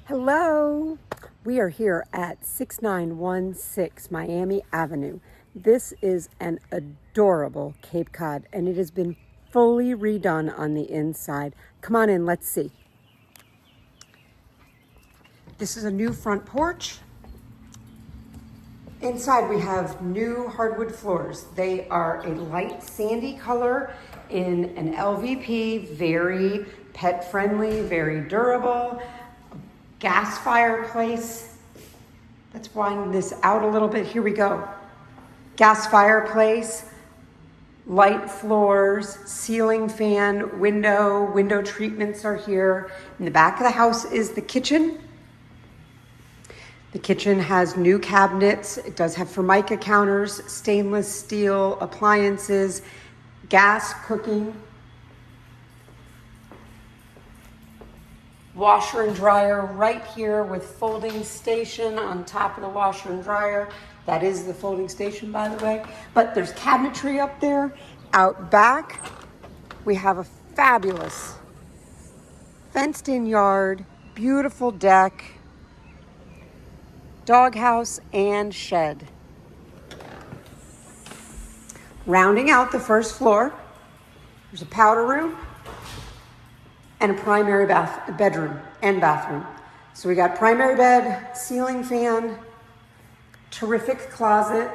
Hello, we are here at 6916 Miami Avenue. This is an adorable Cape Cod and it has been fully redone on the inside. Come on in, let's see. This is a new front porch. Inside we have new hardwood floors. They are a light sandy color in an LVP, very pet friendly, very durable. Gas fireplace. Let's wind this out a little bit. Here we go. Gas fireplace, light floors, ceiling fan, window treatments are here. In the back of the house is the kitchen. The kitchen has new cabinets. It does have Formica counters, stainless steel appliances, gas cooking. Washer and dryer right here with folding station on top of the washer and dryer. That is the folding station, by the way. But there's cabinetry up there. Out back, we have a fabulous fenced-in yard, beautiful deck, doghouse, and shed. Rounding out the first floor, there's a powder room and a primary bedroom and bathroom. So we got primary bed, ceiling fan, terrific closet,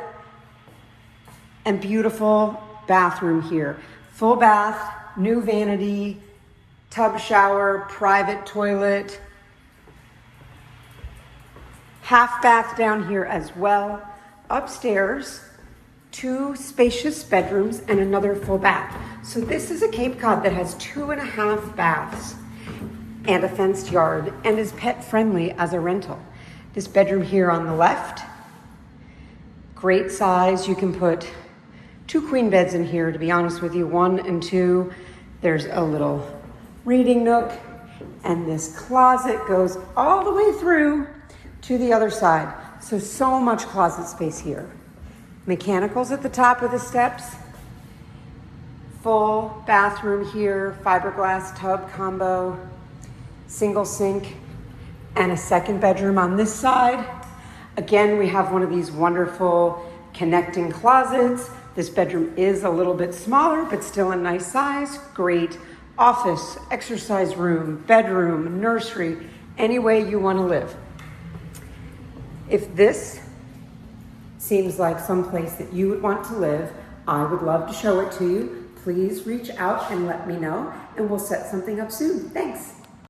and beautiful bathroom here. Full bath, new vanity, tub shower, private toilet, half bath down here as well. Upstairs, 2 spacious bedrooms and another full bath. So this is a Cape Cod that has 2.5 baths and a fenced yard and is pet friendly as a rental. This bedroom here on the left, great size. You can put 2 queen beds in here, to be honest with you, 1 and 2. There's a little reading nook, and this closet goes all the way through to the other side. So much closet space here. Mechanicals at the top of the steps. Full bathroom here, fiberglass tub combo, single sink, and a second bedroom on this side. Again, we have one of these wonderful connecting closets. This bedroom is a little bit smaller, but still a nice size. Great office, exercise room, bedroom, nursery, any way you want to live. If this seems like some place that you would want to live, I would love to show it to you. Please reach out and let me know, and we'll set something up soon. Thanks.